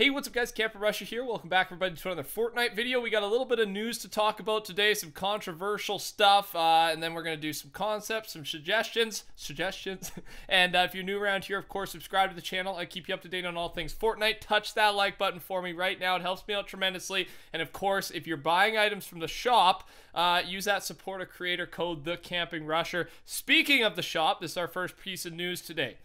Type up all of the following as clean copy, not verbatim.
Hey, what's up guys, TheCampingRusher here. Welcome back everybody to another Fortnite video. We got a little bit of news to talk about today, some controversial stuff, and then we're going to do some concepts, some suggestions. And if you're new around here, of course, subscribe to the channel. I keep you up to date on all things Fortnite. Touch that like button for me right now. It helps me out tremendously. And of course, if you're buying items from the shop, use that support a creator code, TheCampingRusher. Speaking of the shop, this is our first piece of news today.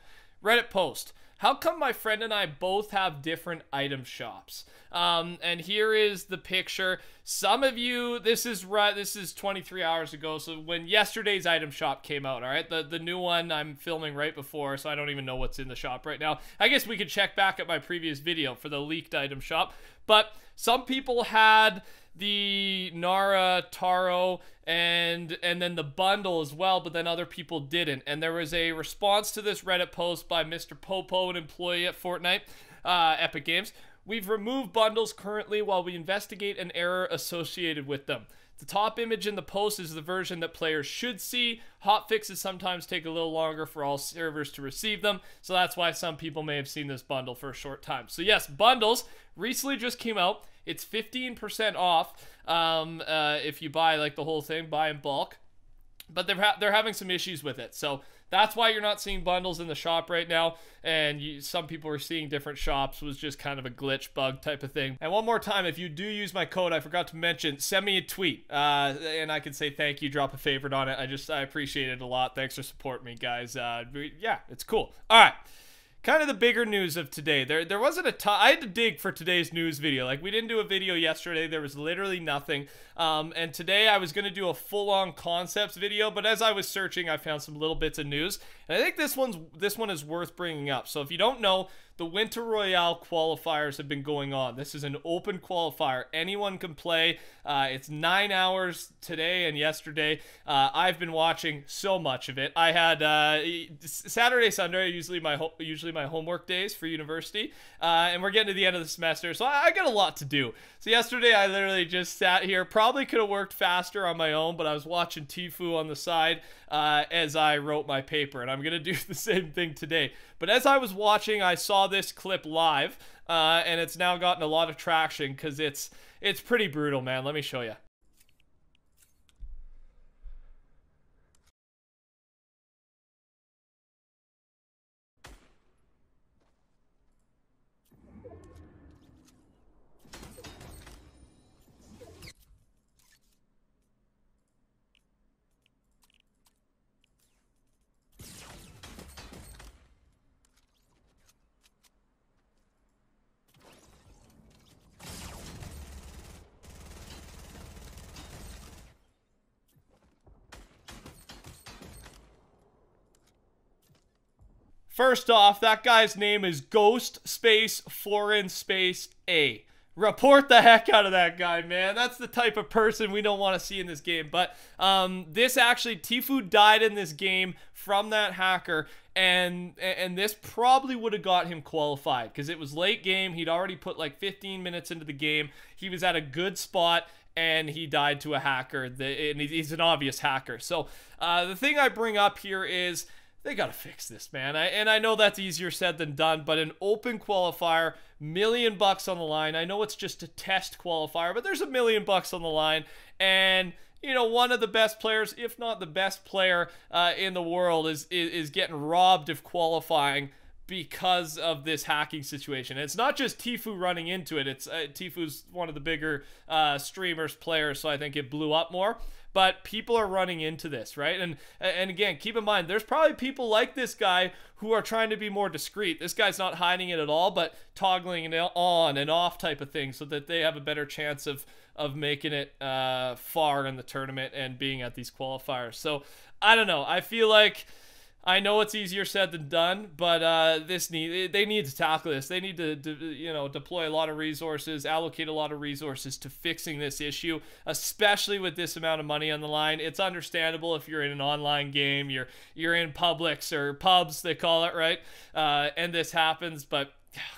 Reddit post. How come my friend and I both have different item shops? And here is the picture. Some of you, this is 23 hours ago, so when yesterday's item shop came out, all right? The new one I'm filming right before, so I don't even know what's in the shop right now. I guess we could check back at my previous video for the leaked item shop. But some people had the Nara, Taro, and then the bundle as well, but then other people didn't. And there was a response to this Reddit post by Mr. Popo, an employee at Fortnite, Epic Games. We've removed bundles currently while we investigate an error associated with them. The top image in the post is the version that players should see. Hot fixes sometimes take a little longer for all servers to receive them, so that's why some people may have seen this bundle for a short time. So yes, bundles recently just came out. It's 15% off if you buy like the whole thing, buy in bulk. But they're having some issues with it, so that's why you're not seeing bundles in the shop right now. And some people are seeing different shops. Was just kind of a glitch bug type of thing. And one more time, if you do use my code, I forgot to mention, send me a tweet and I can say thank you, drop a favorite on it. I appreciate it a lot. Thanks for supporting me, guys. Yeah, it's cool. All right. Kind of the bigger news of today. There wasn't a ton. I had to dig for today's news video. Like, we didn't do a video yesterday. There was literally nothing. And today I was going to do a full-on concepts video, but as I was searching, I found some little bits of news. And I think this one is worth bringing up. So if you don't know, the Winter Royale qualifiers have been going on. This is an open qualifier. Anyone can play. It's 9 hours today and yesterday. I've been watching so much of it. I had Saturday, Sunday, usually my homework days for university, and we're getting to the end of the semester, so I got a lot to do. So yesterday I literally just sat here. Probably could have worked faster on my own, but I was watching Tfue on the side as I wrote my paper, and I'm gonna do the same thing today. But as I was watching, I saw this clip live, and it's now gotten a lot of traction because it's pretty brutal, man. Let me show you. First off, that guy's name is Ghost Space Foreign Space A. Report the heck out of that guy, man. That's the type of person we don't want to see in this game. But this actually, Tfue died in this game from that hacker, and this probably would have got him qualified because it was late game. He'd already put like 15 minutes into the game. He was at a good spot, and he died to a hacker. And he's an obvious hacker. So the thing I bring up here is, they gotta fix this, man. And I know that's easier said than done, but an open qualifier, $1 million on the line. I know it's just a test qualifier, but there's $1 million on the line. And, you know, one of the best players, if not the best player in the world is getting robbed of qualifying because of this hacking situation. And it's not just Tfue running into it. It's Tfue's one of the bigger streamers, players, so I think it blew up more. But people are running into this, right? And again, keep in mind, there's probably people like this guy who are trying to be more discreet. This guy's not hiding it at all, but toggling it on and off type of thing so that they have a better chance of making it far in the tournament and being at these qualifiers. So I don't know. I feel like, I know it's easier said than done, but they need to tackle this. They need to you know, deploy a lot of resources, allocate a lot of resources to fixing this issue, especially with this amount of money on the line. It's understandable if you're in an online game, you're in Publix or pubs, they call it, right? And this happens, but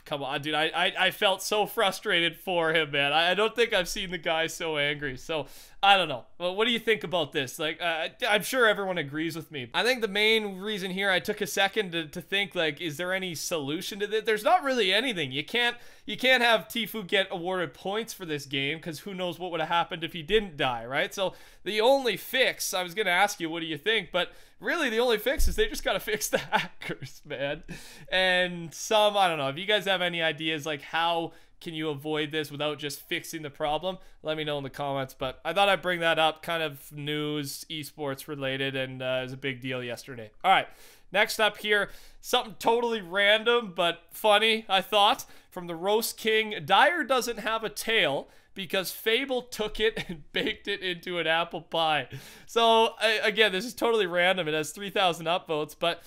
come on, dude. I felt so frustrated for him, man. I don't think I've seen the guy so angry. So I don't know. Well, what do you think about this? Like, I'm sure everyone agrees with me. I think the main reason here, I took a second to think, like, is there any solution to this? There's not really anything. You can't have Tfue get awarded points for this game, because who knows what would have happened if he didn't die, right? So the only fix, I was going to ask you, what do you think? But really the only fix is they just got to fix the hackers, man. And I don't know, if you guys have any ideas, like, how can you avoid this without just fixing the problem, let me know in the comments. But I thought I'd bring that up, kind of news, esports related, and it was a big deal yesterday. All right, next up here, something totally random but funny, I thought, from the Roast King. Dyer doesn't have a tail because Fable took it and baked it into an apple pie. So, again, this is totally random. It has 3,000 upvotes, but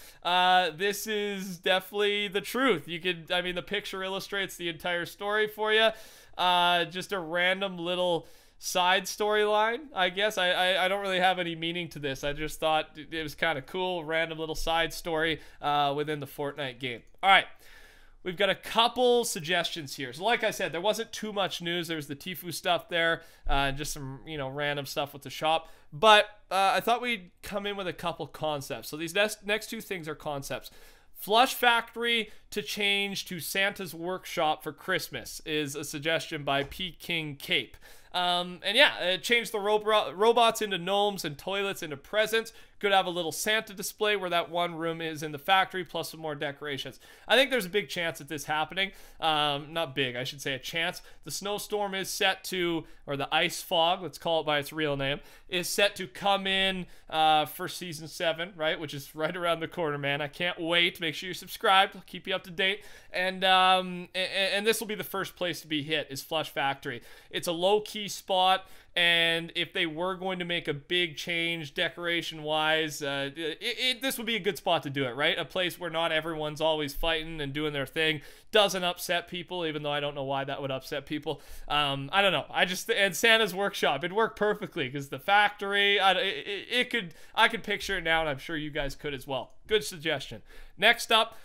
this is definitely the truth. I mean, the picture illustrates the entire story for you. Just a random little side storyline, I guess. I don't really have any meaning to this. I just thought it was kind of cool, random little side story within the Fortnite game. All right. We've got a couple suggestions here. So like I said, there wasn't too much news. There's the Tfue stuff there, just some, random stuff with the shop. But I thought we'd come in with a couple concepts. So these next two things are concepts. Flush Factory to change to Santa's Workshop for Christmas is a suggestion by P. King Cape. And yeah, change the robots into gnomes and toilets into presents. Could have a little Santa display where that one room is in the factory, plus some more decorations. I think there's a big chance of this happening. Not big, I should say a chance. The snowstorm is set to, or the ice fog, let's call it by its real name, is set to come in for Season 7, right? Which is right around the corner, man. I can't wait. Make sure you're subscribed. I'll keep you up to date. And this will be the first place to be hit, is Flush Factory. It's a low-key spot. And if they were going to make a big change decoration-wise, this would be a good spot to do it, right? A place where not everyone's always fighting and doing their thing. Doesn't upset people, even though I don't know why that would upset people. I don't know. And Santa's Workshop, it'd work perfectly, because the factory, I could picture it now, and I'm sure you guys could as well. Good suggestion. Next up,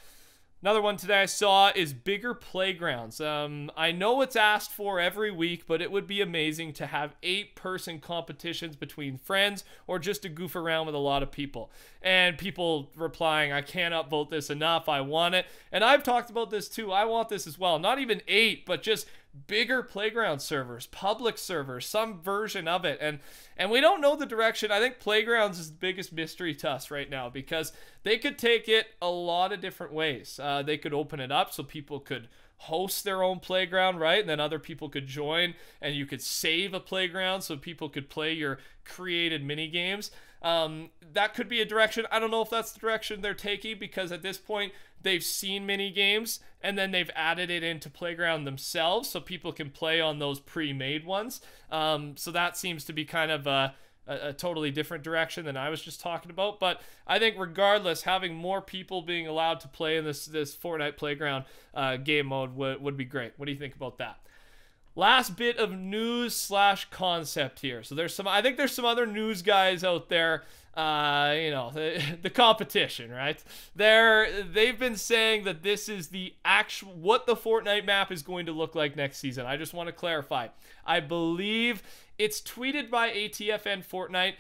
another one today I saw is bigger playgrounds. I know it's asked for every week, but it would be amazing to have 8-person competitions between friends, or just to goof around with a lot of people. And people replying, I can't upvote this enough, I want it. And I've talked about this too, I want this as well. Not even 8, but just bigger playground servers, public servers, some version of it. And we don't know the direction. I think playgrounds is the biggest mystery to us right now, because they could take it a lot of different ways. They could open it up so people could host their own playground, right? And then other people could join, and you could save a playground so people could play your created mini games. That could be a direction. I don't know if that's the direction they're taking, because at this point they've seen mini games and then they've added it into Playground themselves so people can play on those pre-made ones. So that seems to be kind of a totally different direction than I was just talking about. But I think regardless, having more people being allowed to play in this Fortnite Playground game mode would be great. What do you think about that? Last bit of news / concept here. So I think there's some other news guys out there, the competition, right? They've been saying that this is what the Fortnite map is going to look like next season. I just want to clarify. I believe it's tweeted by ATFN Fortnite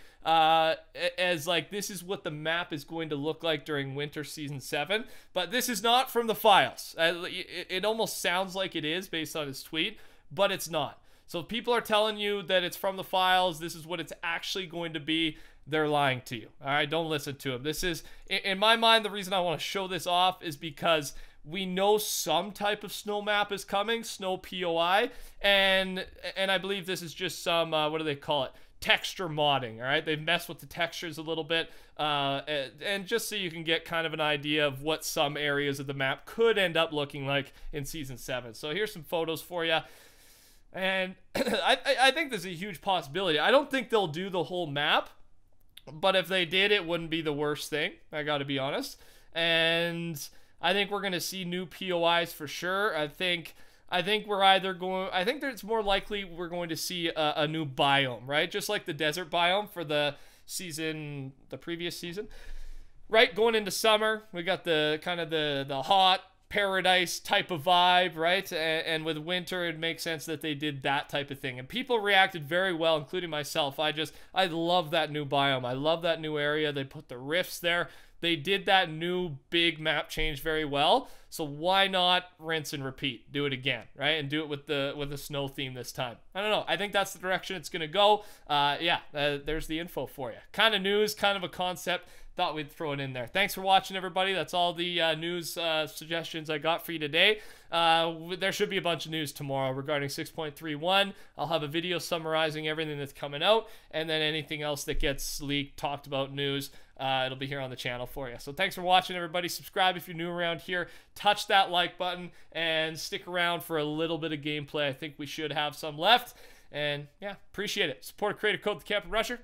as like, this is what the map is going to look like during winter season 7, but this is not from the files. It almost sounds like it is based on his tweet, but it's not. So if people are telling you that it's from the files, this is what it's actually going to be, they're lying to you. All right, don't listen to them. This is, in my mind, the reason I want to show this off is because we know some type of snow map is coming, snow POI, and I believe this is just some, what do they call it? Texture modding, all right? They've messed with the textures a little bit, and just so you can get kind of an idea of what some areas of the map could end up looking like in Season 7. So here's some photos for you. And I think there's a huge possibility. I don't think they'll do the whole map, but if they did, it wouldn't be the worst thing. I got to be honest. And I think we're going to see new POIs for sure. I think it's more likely we're going to see a new biome, right? Just like the desert biome for the previous season, right? Going into summer, we got the kind of the hot, paradise type of vibe, right? And with winter, it makes sense that they did that type of thing. And people reacted very well, including myself. I love that new biome. I love that new area. They put the rifts there. They did that new big map change very well. So why not rinse and repeat? Do it again, right? And do it with the snow theme this time. I don't know. I think that's the direction it's going to go. There's the info for you. Kind of news, kind of a concept. Thought we'd throw it in there. Thanks for watching, everybody. That's all the news suggestions I got for you today. There should be a bunch of news tomorrow regarding 6.31. I'll have a video summarizing everything that's coming out, and then anything else that gets leaked, talked about, news, it'll be here on the channel for you. So thanks for watching, everybody. Subscribe if you're new around here. Touch that like button and stick around for a little bit of gameplay. I think we should have some left. And yeah, appreciate it. Support a creator code, TheCampingRusher.